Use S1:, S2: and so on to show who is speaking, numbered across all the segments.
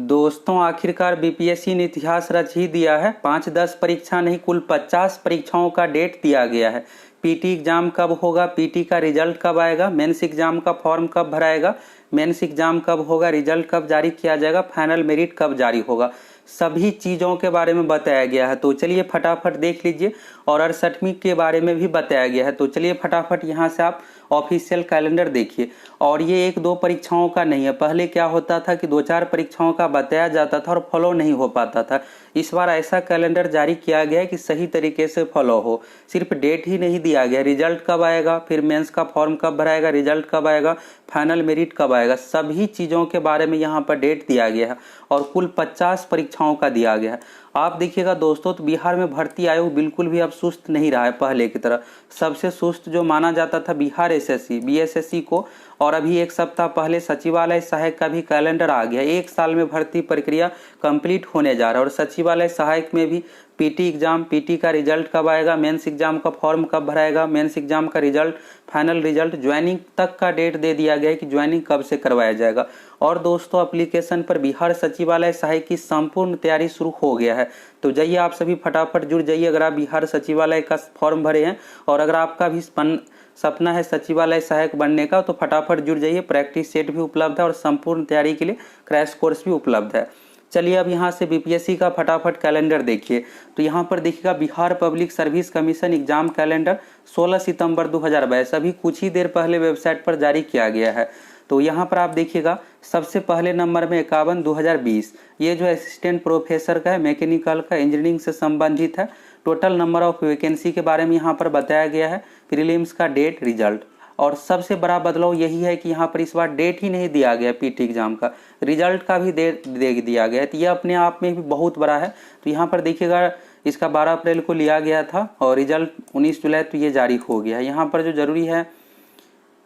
S1: दोस्तों आखिरकार बीपीएससी ने इतिहास रच ही दिया है। 5-10 परीक्षा नहीं, कुल 50 परीक्षाओं का डेट दिया गया है। पीटी एग्जाम कब होगा, पीटी का रिजल्ट कब आएगा, मेंस एग्जाम का फॉर्म कब भराएगा, मेंस एग्जाम कब होगा, रिजल्ट कब जारी किया जाएगा, फाइनल मेरिट कब जारी होगा, सभी चीज़ों के बारे में बताया गया है। तो चलिए फटाफट देख लीजिए। और 68वीं के बारे में भी बताया गया है। तो चलिए फटाफट यहाँ से आप ऑफिशियल कैलेंडर देखिए। और ये 1-2 परीक्षाओं का नहीं है। पहले क्या होता था कि 2-4 परीक्षाओं का बताया जाता था और फॉलो नहीं हो पाता था। इस बार ऐसा कैलेंडर जारी किया गया है कि सही तरीके से फॉलो हो। सिर्फ डेट ही नहीं दिया गया, रिजल्ट कब आएगा, फिर मेंस का फॉर्म कब भराएगा, रिजल्ट कब आएगा, फाइनल मेरिट कब आएगा, सभी चीज़ों के बारे में यहाँ पर डेट दिया गया है। और कुल 50 परीक्षाओं का दिया गया है। आप देखिएगा दोस्तों, तो बिहार में भर्ती आयोग बिल्कुल भी अब सुस्त नहीं रहा है पहले की तरह। सबसे सुस्त जो माना जाता था बिहार एसएससी बीएसएससी को, और अभी एक सप्ताह पहले सचिवालय सहायक का भी कैलेंडर आ गया। 1 साल में भर्ती प्रक्रिया कंप्लीट होने जा रहा है। और सचिवालय सहायक में भी पीटी एग्जाम, पीटी का रिजल्ट कब आएगा, मेंस एग्जाम का फॉर्म कब भराएगा, मेंस एग्जाम का रिजल्ट, फाइनल रिजल्ट, ज्वाइनिंग तक का डेट दे दिया गया है कि ज्वाइनिंग कब से करवाया जाएगा। और दोस्तों एप्लीकेशन पर बिहार सचिवालय सहायक की संपूर्ण तैयारी शुरू हो गया है। तो जाइए आप सभी फटाफट जुड़ जाइए अगर आप बिहार सचिवालय का फॉर्म भरे हैं और अगर आपका भी सपना है सचिवालय सहायक बनने का, तो फटाफट जुड़ जाइए। प्रैक्टिस सेट भी उपलब्ध है और संपूर्ण तैयारी के लिए क्रैश कोर्स भी उपलब्ध है। चलिए अब यहाँ से बीपीएससी का फटाफट कैलेंडर देखिए। तो यहाँ पर देखिएगा Bihar public service commission exam calendar 16 सितंबर 2022 अभी कुछ ही देर पहले वेबसाइट पर जारी किया गया है। तो यहाँ पर आप देखिएगा सबसे पहले नंबर में 51/2020, ये जो असिस्टेंट प्रोफेसर का है, मैकेनिकल का, इंजीनियरिंग से संबंधित है। टोटल नंबर ऑफ वैकेंसी के बारे में यहाँ पर बताया गया है, प्रीलिम्स का डेट, रिजल्ट। और सबसे बड़ा बदलाव यही है कि यहाँ पर इस बार डेट ही नहीं दिया गया पीटी एग्जाम का, रिजल्ट का भी डेट दे दिया गया है। तो यह अपने आप में भी बहुत बड़ा है। तो यहाँ पर देखिएगा इसका 12 अप्रैल को लिया गया था और रिजल्ट 19 जुलाई तो ये जारी हो गया है। यहाँ पर जो जरूरी है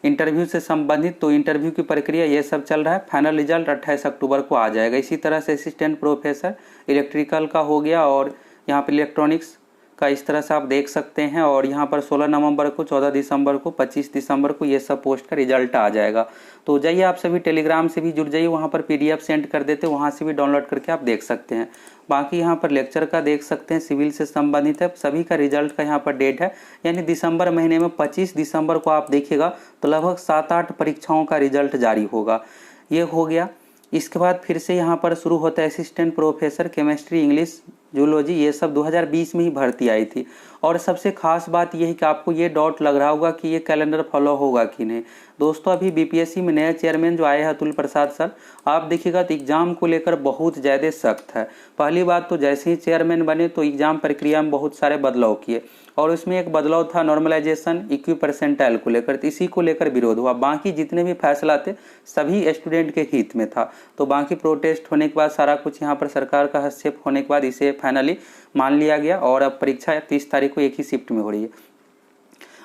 S1: इंटरव्यू से संबंधित, तो इंटरव्यू की प्रक्रिया ये सब चल रहा है। फाइनल रिजल्ट 28 अक्टूबर को आ जाएगा। इसी तरह से असिस्टेंट प्रोफेसर इलेक्ट्रिकल का हो गया और यहाँ पर इलेक्ट्रॉनिक्स का इस तरह से आप देख सकते हैं। और यहाँ पर 16 नवंबर को, 14 दिसंबर को, 25 दिसंबर को ये सब पोस्ट का रिजल्ट आ जाएगा। तो जाइए आप सभी टेलीग्राम से भी जुड़ जाइए, वहाँ पर पीडीएफ सेंड कर देते, वहाँ से भी डाउनलोड करके आप देख सकते हैं। बाकी यहाँ पर लेक्चर का देख सकते हैं, सिविल से संबंधित है, सभी का रिजल्ट का यहाँ पर डेट है। यानी दिसंबर महीने में 25 दिसंबर को आप देखिएगा तो लगभग 7-8 परीक्षाओं का रिजल्ट जारी होगा। ये हो गया। इसके बाद फिर से यहाँ पर शुरू होता है assistant professor chemistry, English, zoology, ये सब 2020 में ही भर्ती आई थी। और सबसे खास बात यह है कि आपको ये डाउट लग रहा होगा कि ये कैलेंडर फॉलो होगा कि नहीं। दोस्तों अभी बीपीएससी में नए चेयरमैन जो आए हैं अतुल प्रसाद सर, आप देखिएगा तो एग्जाम को लेकर बहुत ज़्यादा सख्त है। पहली बात तो जैसे ही चेयरमैन बने तो एग्जाम प्रक्रिया में बहुत सारे बदलाव किए और उसमें एक बदलाव था नॉर्मलाइजेशन इक्वी परसेंटाइल को लेकर, तो इसी को लेकर विरोध हुआ। बाकी जितने भी फैसला थे सभी स्टूडेंट के हित में था। तो बाकी प्रोटेस्ट होने के बाद सारा कुछ यहाँ पर सरकार का हस्तक्षेप होने के बाद इसे फाइनली मान लिया गया और अब परीक्षा 30 तारीख को एक ही शिफ्ट में हो रही है।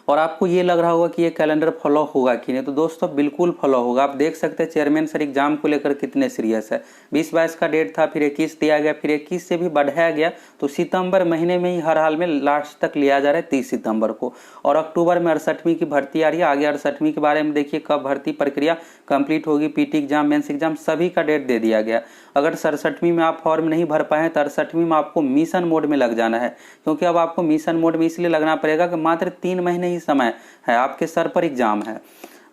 S1: और आपको ये लग रहा होगा कि ये कैलेंडर फॉलो होगा कि नहीं, तो दोस्तों बिल्कुल फॉलो होगा। आप देख सकते हैं चेयरमैन सर एग्जाम को लेकर कितने सीरियस है। 20-22 का डेट था, फिर 21 दिया गया, फिर 21 से भी बढ़ाया गया। तो सितंबर महीने में ही हर हाल में लास्ट तक लिया जा रहा है 30 सितंबर को। और अक्टूबर में 68वीं की भर्ती आ रही है। आगे 68वीं के बारे में देखिए कब भर्ती प्रक्रिया कंप्लीट होगी, पीटी एग्जाम, मेंस एग्जाम, सभी का डेट दे दिया गया। अगर 67वीं में आप फॉर्म नहीं भर पाए तो 68वीं में आपको मिशन मोड में लग जाना है, क्योंकि अब आपको मिशन मोड में इसलिए लगना पड़ेगा कि मात्र 3 महीने ही समय है, आपके सर पर एग्जाम है।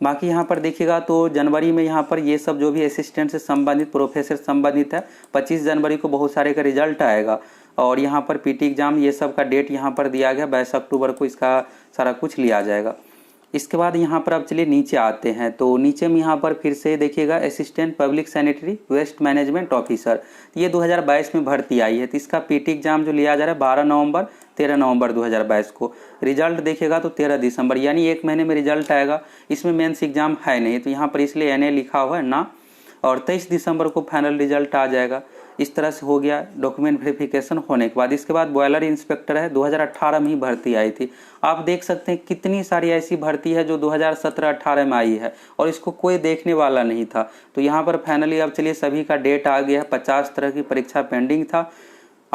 S1: बाकी यहाँ पर देखिएगा तो जनवरी में यहाँ पर ये सब जो भी असिस्टेंट से संबंधित, प्रोफेसर संबंधित है, 25 जनवरी को बहुत सारे का रिजल्ट आएगा। और यहाँ पर पीटी एग्जाम ये सब का डेट यहाँ पर दिया गया, 22 अक्टूबर को इसका सारा कुछ लिया जाएगा। इसके बाद यहाँ पर अब चलिए नीचे आते हैं। तो नीचे में यहाँ पर फिर से देखिएगा assistant public sanitary waste management officer, ये 2022 में भर्ती आई है। तो इसका पीटी एग्जाम जो लिया जा रहा है 12 नवंबर 13 नवंबर 2022 को। रिजल्ट देखिएगा तो 13 दिसंबर, यानी 1 महीने में रिजल्ट आएगा। इसमें मेंस एग्जाम है नहीं, तो यहाँ पर इसलिए एनए लिखा हुआ है ना। और 23 दिसंबर को फाइनल रिजल्ट आ जाएगा। इस तरह से हो गया डॉक्यूमेंट वेरिफिकेशन होने के बाद। इसके बाद बॉयलर इंस्पेक्टर है, 2018 में ही भर्ती आई थी। आप देख सकते हैं कितनी सारी ऐसी भर्ती है जो 2017-18 में आई है और इसको कोई देखने वाला नहीं था। तो यहाँ पर फाइनली अब चलिए सभी का डेट आ गया है। 50 तरह की परीक्षा पेंडिंग था।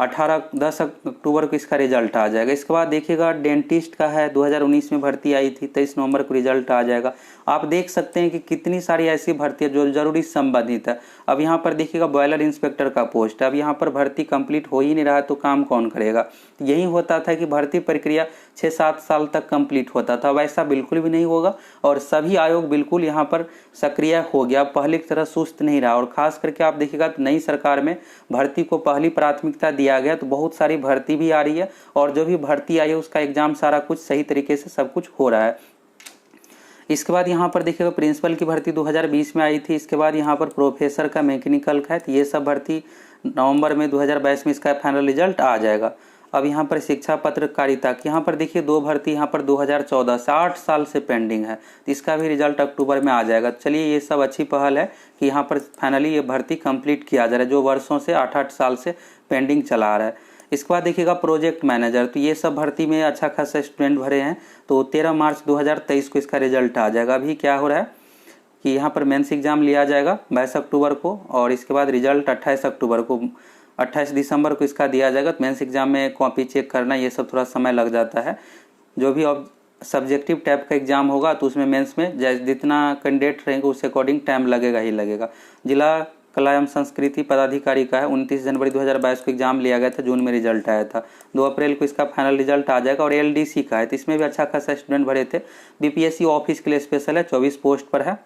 S1: 10 अक्टूबर को इसका रिजल्ट आ जाएगा। इसके बाद देखिएगा डेंटिस्ट का है, 2019 में भर्ती आई थी, 23 नवंबर को रिजल्ट आ जाएगा। आप देख सकते हैं कि कितनी सारी ऐसी भर्ती है जो जरूरी संबंधित है। अब यहाँ पर देखिएगा बॉयलर इंस्पेक्टर का पोस्ट है, अब यहाँ पर भर्ती कंप्लीट हो ही नहीं रहा है तो काम कौन करेगा। यही होता था कि भर्ती प्रक्रिया 6-7 साल तक कंप्लीट होता था, वैसा बिल्कुल भी नहीं होगा और सभी आयोग बिल्कुल यहाँ पर सक्रिय हो गया, पहले की तरह सुस्त नहीं रहा। और खास करके आप देखिएगा तो नई सरकार में भर्ती को पहली प्राथमिकता दिया गया, तो बहुत सारी भर्ती भी आ रही है और जो भी भर्ती आई है उसका एग्जाम सारा कुछ सही तरीके से सब कुछ हो रहा है। इसके बाद यहाँ पर देखिएगा प्रिंसिपल की भर्ती 2020 में आई थी। इसके बाद यहाँ पर प्रोफेसर का, मैकेनिकल का है, तो ये सब भर्ती नवंबर में 2022 में इसका फाइनल रिजल्ट आ जाएगा। अब यहाँ पर शिक्षा पत्रकारिता की यहाँ पर देखिए 2 भर्ती यहाँ पर 2014 से 8 साल से पेंडिंग है, तो इसका भी रिजल्ट अक्टूबर में आ जाएगा। चलिए ये सब अच्छी पहल है कि यहाँ पर फाइनली ये भर्ती कंप्लीट किया जा रहा है जो वर्षों से 8-8 साल से पेंडिंग चला रहा है। इसके बाद देखिएगा प्रोजेक्ट मैनेजर, तो ये सब भर्ती में अच्छा खासा स्टूडेंट भरे हैं, तो 13 मार्च 2023 को इसका रिजल्ट आ जाएगा। अभी क्या हो रहा है कि यहाँ पर मेंस एग्जाम लिया जाएगा 22 अक्टूबर को और इसके बाद रिजल्ट 28 अक्टूबर को, 28 दिसंबर को इसका दिया जाएगा। तो मेंस एग्जाम में कॉपी चेक करना ये सब थोड़ा समय लग जाता है। जो भी अब सब्जेक्टिव टाइप का एग्जाम होगा तो उसमें मेंस में जितना कैंडिडेट रहेंगे उस अकॉर्डिंग टाइम लगेगा ही लगेगा। जिला कला एवं संस्कृति पदाधिकारी का है, 29 जनवरी 2022 को एग्जाम लिया गया था, जून में रिजल्ट आया था, 2 अप्रैल को इसका फाइनल रिजल्ट आ जाएगा। और एलडीसी का है, तो इसमें भी अच्छा खासा स्टूडेंट भरे थे। बीपीएससी ऑफिस के लिए स्पेशल है, 24 पोस्ट पर है।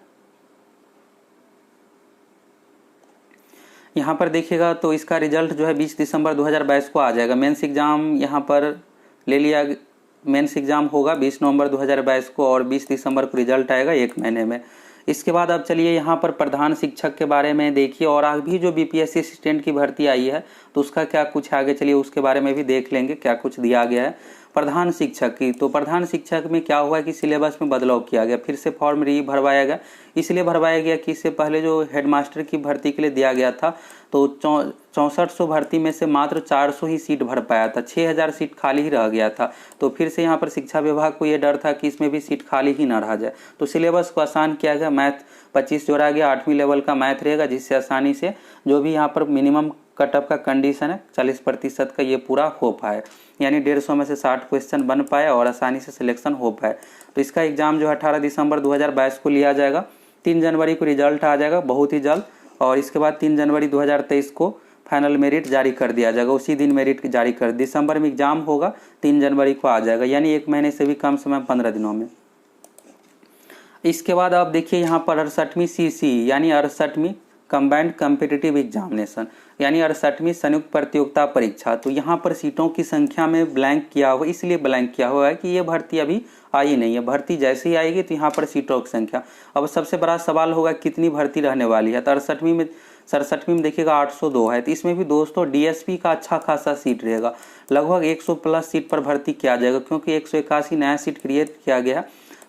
S1: यहाँ पर देखिएगा तो इसका रिजल्ट जो है 20 दिसंबर 2022 को आ जाएगा। मेंस एग्जाम यहाँ पर ले लिया, मेंस एग्जाम होगा 20 नवंबर 2022 को और 20 दिसंबर को रिजल्ट आएगा 1 महीने में। इसके बाद अब चलिए यहाँ पर प्रधान शिक्षक के बारे में देखिए, और अभी जो बीपीएससी असिस्टेंट की भर्ती आई है तो उसका क्या कुछ आगे, चलिए उसके बारे में भी देख लेंगे क्या कुछ दिया गया है। प्रधान शिक्षक की, तो प्रधान शिक्षक में क्या हुआ कि सिलेबस में बदलाव किया गया, फिर से फॉर्म भरवाया गया। इसलिए भरवाया गया कि इससे पहले जो हेडमास्टर की भर्ती के लिए दिया गया था तो 6400 भर्ती में से मात्र 400 ही सीट भर पाया था, 6000 सीट खाली ही रह गया था। तो फिर से यहाँ पर शिक्षा विभाग को ये डर था कि इसमें भी सीट खाली ही ना रह जाए, तो सिलेबस को आसान किया गया। मैथ 25 जोड़ा गया, 8वीं लेवल का मैथ रहेगा, जिससे आसानी से जो भी यहाँ पर मिनिमम कटअप का कंडीशन है 40% का ये पूरा हो पाए, यानी 150 में से 60 क्वेश्चन बन पाए और आसानी से सिलेक्शन हो पाए। तो इसका एग्जाम जो 18 दिसंबर 2022 को लिया जाएगा, 3 जनवरी को रिजल्ट आ जाएगा बहुत ही जल्द, और इसके बाद 3 जनवरी 2023 को फाइनल मेरिट जारी कर दिया जाएगा। उसी दिन मेरिट जारी कर, दिसंबर में एग्जाम होगा, 3 जनवरी को आ जाएगा, यानी 1 महीने से भी कम समय, 15 दिनों में। इसके बाद आप देखिए यहाँ पर 68वीं सीसी यानी 68वीं कंबाइंड कॉम्पिटिटिव एग्जामिनेशन यानी 68वीं संयुक्त प्रतियोगिता परीक्षा, तो यहाँ पर सीटों की संख्या में ब्लैंक किया हुआ, इसलिए ब्लैंक किया हुआ है कि ये भर्ती अभी आई नहीं है। भर्ती जैसे ही आएगी तो यहाँ पर सीटों की संख्या, अब सबसे बड़ा सवाल होगा कितनी भर्ती रहने वाली है। तो 67वीं में देखिएगा 802 है, तो इसमें भी दोस्तों डीएसपी का अच्छा खासा सीट रहेगा, लगभग 100 प्लस सीट पर भर्ती किया जाएगा, क्योंकि 181 नया सीट क्रिएट किया गया।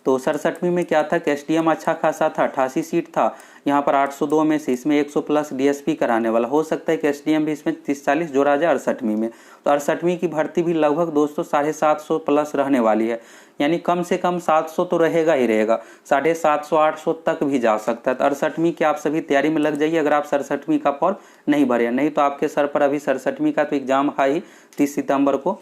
S1: तो 67वीं में क्या था कि एसडीएम अच्छा खासा था, 88 सीट था, यहाँ पर 802 में से इसमें 100 प्लस डीएसपी कराने वाला, हो सकता है कि एसडीएम भी इसमें 30-40 जोड़ा जाए 68वीं में। तो 68वीं की भर्ती भी लगभग दोस्तों 750 प्लस रहने वाली है, यानी कम से कम 700 तो रहेगा ही रहेगा, 750-800 तक भी जा सकता है। तो 68वीं की आप सभी तैयारी में लग जाइए, अगर आप 67वीं का फॉर्म नहीं भरे, नहीं तो आपके सर पर अभी 67वीं का तो एग्जाम है ही 30 सितंबर को।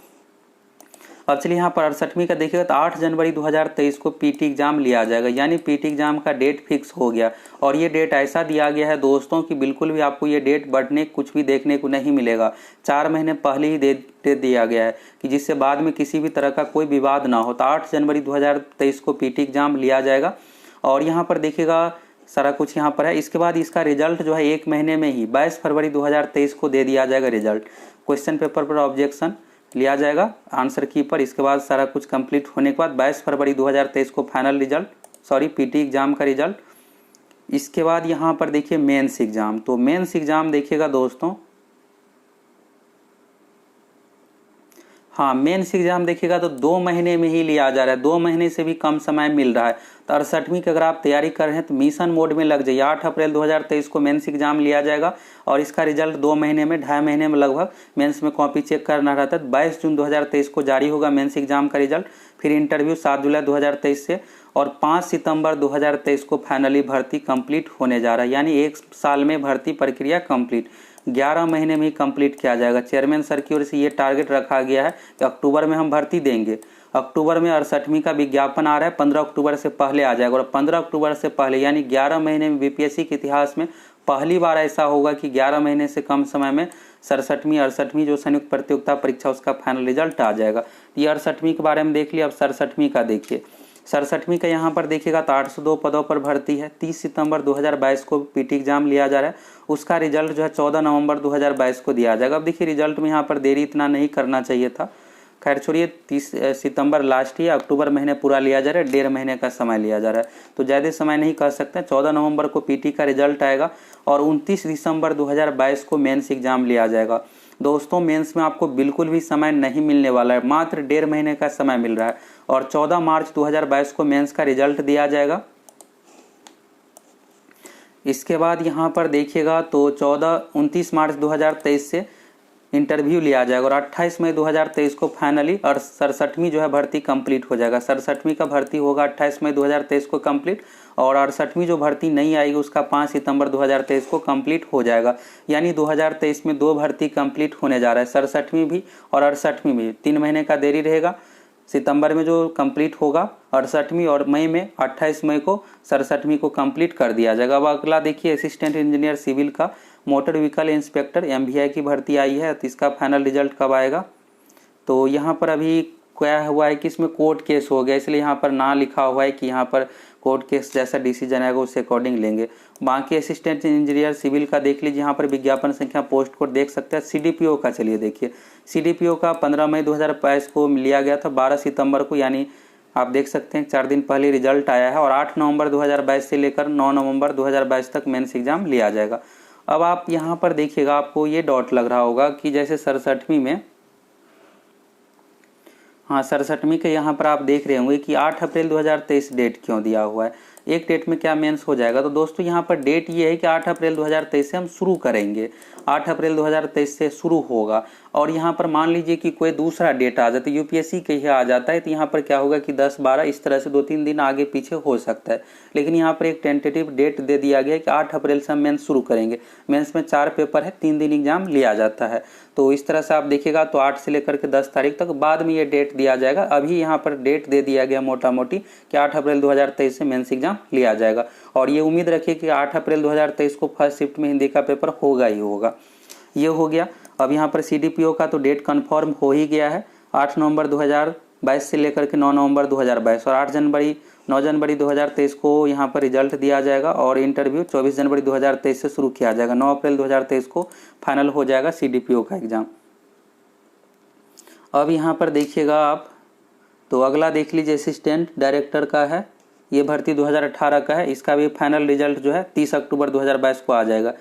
S1: अब चलिए यहाँ पर 68वीं का देखिएगा तो 8 जनवरी 2023 को पीटी एग्जाम लिया जाएगा, यानी पीटी एग्जाम का डेट फिक्स हो गया। और ये डेट ऐसा दिया गया है दोस्तों कि बिल्कुल भी आपको ये डेट बढ़ने कुछ भी देखने को नहीं मिलेगा, 4 महीने पहले ही दे दिया गया है कि जिससे बाद में किसी भी तरह का कोई विवाद ना हो। तो 8 जनवरी 2023 को पीटी एग्जाम लिया जाएगा और यहाँ पर देखिएगा सारा कुछ यहाँ पर है। इसके बाद इसका रिजल्ट जो है 1 महीने में ही 22 फरवरी 2023 को दे दिया जाएगा रिजल्ट। क्वेश्चन पेपर पर ऑब्जेक्शन लिया जाएगा आंसर की पर, इसके बाद सारा कुछ कंप्लीट होने के बाद 22 फरवरी 2023 को फाइनल रिजल्ट, पीटी एग्जाम का रिजल्ट। इसके बाद यहाँ पर देखिए मेंस एग्जाम, तो मेंस एग्जाम देखिएगा दोस्तों, हाँ मेंस एग्जाम देखिएगा तो 2 महीने में ही लिया जा रहा है, 2 महीने से भी कम समय मिल रहा है। तो 68वीं की अगर आप तैयारी कर रहे हैं तो मिशन मोड में लग जाइए। 8 अप्रैल 2023 को मेंस एग्जाम लिया जाएगा और इसका रिजल्ट 2 महीने में, 2.5 महीने में लगभग मेंस में कॉपी चेक करना रहता है। 22 जून 2023 को जारी होगा मेंस एग्जाम का रिजल्ट, फिर इंटरव्यू 7 जुलाई 2023 से, और 5 सितंबर 2023 को फाइनली भर्ती कंप्लीट होने जा रहा है, यानी 1 साल में भर्ती प्रक्रिया कंप्लीट। 11 महीने में ही कंप्लीट किया जाएगा। चेयरमैन सर की ओर से ये टारगेट रखा गया है कि अक्टूबर में हम भर्ती देंगे। अक्टूबर में 68वीं का विज्ञापन आ रहा है, 15 अक्टूबर से पहले आ जाएगा। और 15 अक्टूबर से पहले यानी 11 महीने में बीपीएससी के इतिहास में पहली बार ऐसा होगा कि 11 महीने से कम समय में 67वीं 68वीं जो संयुक्त प्रतियोगिता परीक्षा उसका फाइनल रिजल्ट आ जाएगा। ये 68वीं के बारे में देख लिया, अब 67वीं का देखिए। 67वीं का यहाँ पर देखिएगा तो 802 पदों पर भर्ती है। 30 सितंबर 2022 को पीटी एग्जाम लिया जा रहा है, उसका रिजल्ट जो है 14 नवंबर 2022 को दिया जाएगा। अब देखिए रिजल्ट में यहाँ पर देरी इतना नहीं करना चाहिए था, खैर छोड़िए। 30 सितंबर लास्ट ही, अक्टूबर महीने पूरा लिया जा रहा है, 1.5 महीने का समय लिया जा रहा है, तो ज़्यादा समय नहीं कह सकते। 14 नवंबर को पीटी का रिजल्ट आएगा और 29 दिसंबर 2022 को मेंस एग्जाम लिया जाएगा। दोस्तों मेंस में आपको बिल्कुल भी समय नहीं मिलने वाला है, मात्र 1.5 महीने का समय मिल रहा है और 14 मार्च 2022 को मेंस का रिजल्ट दिया जाएगा। इसके बाद यहाँ पर देखिएगा तो 29 मार्च 2023 से इंटरव्यू लिया जाएगा और 28 मई 2023 को फाइनली और 67वीं जो है भर्ती कंप्लीट हो जाएगा। 67वीं का भर्ती होगा 28 मई 2023 को कंप्लीट और 68वीं जो भर्ती नहीं आएगी उसका 5 सितंबर 2023 को कंप्लीट हो जाएगा। यानी 2023 में 2 भर्ती कंप्लीट होने जा रहा है, 67वीं भी और 68वीं भी। 3 महीने का देरी रहेगा। सितंबर में जो कंप्लीट होगा 68वीं और मई में 28 मई को 67वीं को कंप्लीट कर दिया जाएगा। अब अगला देखिए असिस्टेंट इंजीनियर सिविल का मोटर व्हीकल इंस्पेक्टर एमवीआई की भर्ती आई है, तो इसका फाइनल रिजल्ट कब आएगा? तो यहाँ पर अभी क्या हुआ है कि इसमें कोर्ट केस हो गया, इसलिए यहाँ पर ना लिखा हुआ है कि यहाँ पर कोर्ट केस जैसा डिसीजन आएगा उसके अकॉर्डिंग लेंगे। बाकी असिस्टेंट इंजीनियर सिविल का देख लीजिए, यहाँ पर विज्ञापन संख्या पोस्ट कोड देख सकते हैं। सीडीपीओ का चलिए देखिए, सीडीपीओ का 15 मई 2022 को लिया गया था, 12 सितंबर को यानी आप देख सकते हैं 4 दिन पहले रिजल्ट आया है और 8 नवंबर 2022 से लेकर 9 नवंबर 2022 तक मेंस एग्जाम लिया जाएगा। अब आप यहाँ पर देखिएगा, आपको ये डॉट लग रहा होगा कि जैसे 67वीं में, हाँ 67वीं के यहाँ पर आप देख रहे होंगे कि 8 अप्रैल 2023 डेट क्यों दिया हुआ है, एक डेट में क्या मेंस हो जाएगा। तो दोस्तों यहाँ पर डेट ये है कि 8 अप्रैल 2023 से हम शुरू करेंगे, 8 अप्रैल 2023 से शुरू होगा। और यहाँ पर मान लीजिए कि कोई दूसरा डेट आ जाता है, यूपीएससी के ही आ जाता है, तो यहाँ पर क्या होगा कि 10-12 इस तरह से 2-3 दिन आगे पीछे हो सकता है। लेकिन यहाँ पर एक टेंटेटिव डेट दे दिया गया है कि 8 अप्रैल से हम मेंस शुरू करेंगे। मेंस में 4 पेपर है, 3 दिन एग्जाम लिया जाता है। तो इस तरह से आप देखिएगा तो 8 से लेकर के 10 तारीख तक बाद में ये डेट दिया जाएगा। अभी यहाँ पर डेट दे दिया गया मोटा मोटी कि 8 अप्रैल 2023 से मेंस एग्जाम लिया जाएगा। और ये उम्मीद रखिए कि 8 अप्रैल 2023 को फर्स्ट शिफ्ट में हिंदी का पेपर होगा ही होगा। ये हो गया। अब यहाँ पर सीडीपीओ का तो डेट कंफर्म हो ही गया है, 8 नवंबर 2022 से लेकर के 9 नवंबर 2022 और 9 जनवरी 2023 को यहाँ पर रिजल्ट दिया जाएगा और इंटरव्यू 24 जनवरी 2023 से शुरू किया जाएगा। 9 अप्रैल 2023 को फाइनल हो जाएगा सीडीपीओ का एग्जाम। अब यहाँ पर देखिएगा आप, तो अगला देख लीजिए असिस्टेंट डायरेक्टर का है, ये भर्ती 2018 का है, इसका भी फाइनल रिजल्ट जो है 30 अक्टूबर 2022 को आ जाएगा।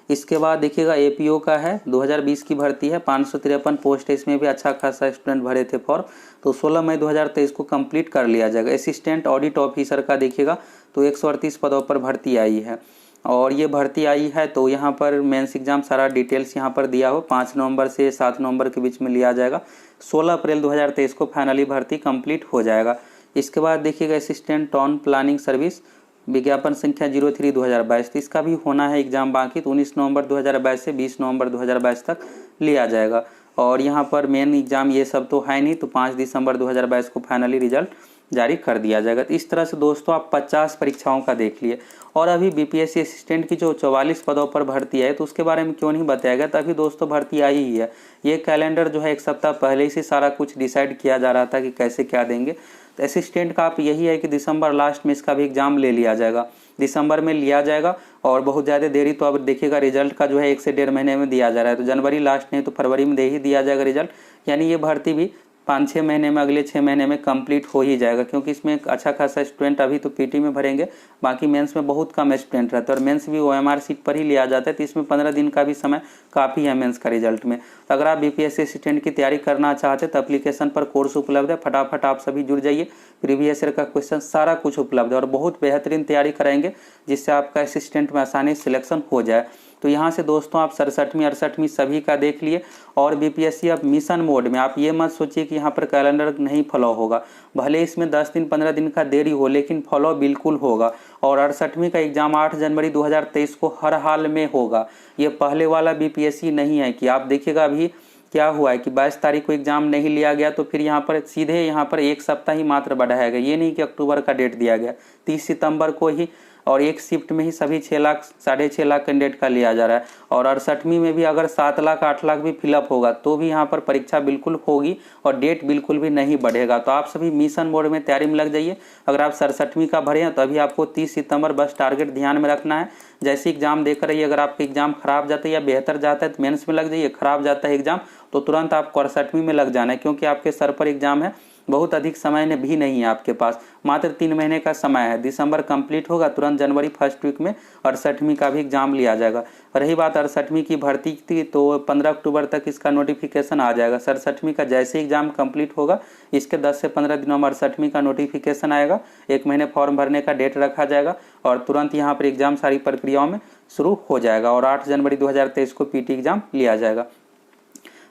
S1: इसके बाद देखिएगा एपीओ का है, 2020 की भर्ती है, 553 पोस्ट है, इसमें भी अच्छा खासा स्टूडेंट भरे थे फॉर्म, तो 16 मई 2023 को कंप्लीट कर लिया जाएगा। असिस्टेंट ऑडिट ऑफिसर का देखिएगा तो 138 पदों पर भर्ती आई है और ये भर्ती आई है तो यहाँ पर मेंस एग्जाम सारा डिटेल्स यहाँ पर दिया हो, 5 नवंबर से 7 नवंबर के बीच में लिया जाएगा। 16 अप्रैल 2023 को फाइनली भर्ती कंप्लीट हो जाएगा। इसके बाद देखिएगा असिस्टेंट टाउन प्लानिंग सर्विस, विज्ञापन संख्या 03/2022, तो इसका भी होना है एग्जाम बाकी, तो 19 नवंबर 2022 से 20 नवंबर 2022 तक लिया जाएगा। और यहाँ पर मेन एग्जाम ये सब तो है नहीं, तो 5 दिसंबर 2022 को फाइनली रिजल्ट जारी कर दिया जाएगा। तो इस तरह से दोस्तों आप 50 परीक्षाओं का देख लिए। और अभी बीपीएससी असिस्टेंट की जो 44 पदों पर भर्ती है तो उसके बारे में क्यों नहीं बताया गया, तो अभी दोस्तों भर्ती आई ही है। ये कैलेंडर जो है 1 सप्ताह पहले से सारा कुछ डिसाइड किया जा रहा था कि कैसे क्या देंगे। तो असिस्टेंट का आप यही है कि दिसंबर लास्ट में इसका भी एग्जाम ले लिया जाएगा, दिसंबर में लिया जाएगा। और बहुत ज़्यादा देरी तो अब देखिएगा रिजल्ट का जो है 1 से 1.5 महीने में दिया जा रहा है, तो जनवरी लास्ट नहीं तो फरवरी में दे ही दिया जाएगा रिजल्ट। यानी ये भर्ती भी 5-6 महीने में, अगले 6 महीने में कंप्लीट हो ही जाएगा, क्योंकि इसमें एक अच्छा खासा स्टूडेंट अभी तो पीटी में भरेंगे, बाकी मेंस में बहुत कम स्टूडेंट रहता है और मेंस भी ओएमआर सीट पर ही लिया जाता है, तो इसमें 15 दिन का भी समय काफ़ी है मेंस का रिजल्ट में। तो अगर आप बीपीएससी असिस्टेंट की तैयारी करना चाहते हैं तो एप्लीकेशन पर कोर्स उपलब्ध है, फटाफट आप सभी जुड़ जाइए। प्रीवियस ईयर का क्वेश्चन सारा कुछ उपलब्ध है और बहुत बेहतरीन तैयारी कराएंगे जिससे आपका असिस्टेंट में आसानी सिलेक्शन हो जाए। तो यहाँ से दोस्तों आप 67वीं 68वीं सभी का देख लिए। और बीपीएससी अब मिशन मोड में, आप ये मत सोचिए कि यहाँ पर कैलेंडर नहीं फॉलो होगा, भले इसमें 10 दिन 15 दिन का देरी हो लेकिन फॉलो बिल्कुल होगा। और 68वीं का एग्जाम 8 जनवरी 2023 को हर हाल में होगा। ये पहले वाला बीपीएससी नहीं है कि आप देखिएगा अभी क्या हुआ है कि 22 तारीख को एग्जाम नहीं लिया गया तो फिर यहाँ पर सीधे यहाँ पर एक सप्ताह ही मात्र बढ़ाया गया, ये नहीं कि अक्टूबर का डेट दिया गया, 30 सितंबर को ही, और एक शिफ्ट में ही सभी 6 लाख 6.5 लाख कैंडिडेट का लिया जा रहा है। और 68वीं में भी अगर 7 लाख 8 लाख भी फिलअप होगा तो भी यहाँ पर परीक्षा बिल्कुल होगी और डेट बिल्कुल भी नहीं बढ़ेगा। तो आप सभी मिशन मोड में तैयारी में लग जाइए। अगर आप 67वीं का भरे हैं तो अभी आपको 30 सितंबर बस टारगेट ध्यान में रखना है। जैसे एग्जाम देकर रहिए, अगर आपका एग्जाम खराब जाता है या बेहतर जाता है तो मेंस में लग जाइए, खराब जाता है एग्जाम तो तुरंत आपको 68वीं में लग जाना है, क्योंकि आपके सर पर एग्जाम है, बहुत अधिक समय ने भी नहीं है आपके पास, मात्र 3 महीने का समय है। दिसंबर कंप्लीट होगा, तुरंत जनवरी फर्स्ट वीक में 68वीं का भी एग्जाम लिया जाएगा। रही बात 68वीं की भर्ती की तो 15 अक्टूबर तक इसका नोटिफिकेशन आ जाएगा। 67वीं का जैसे एग्जाम कंप्लीट होगा इसके 10 से 15 दिनों में 68वीं का नोटिफिकेशन आएगा, 1 महीने फॉर्म भरने का डेट रखा जाएगा और तुरंत यहाँ पर एग्जाम सारी प्रक्रियाओं में शुरू हो जाएगा और 8 जनवरी 2023 को पीटी एग्जाम लिया जाएगा।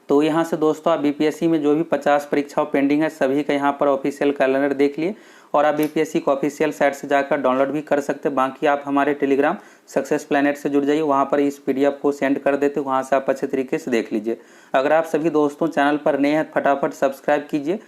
S1: तो यहाँ से दोस्तों आप बीपीएससी में जो भी 50 परीक्षाओं पेंडिंग है सभी का यहाँ पर ऑफिशियल कैलेंडर देख लिए और आप बीपीएससी को ऑफिशियल साइट से जाकर डाउनलोड भी कर सकते हैं। बाकी आप हमारे टेलीग्राम सक्सेस प्लैनेट से जुड़ जाइए, वहाँ पर इस पीडीएफ को सेंड कर देते, वहाँ से आप अच्छे तरीके से देख लीजिए। अगर आप सभी दोस्तों चैनल पर नए हैं फटाफट सब्सक्राइब कीजिए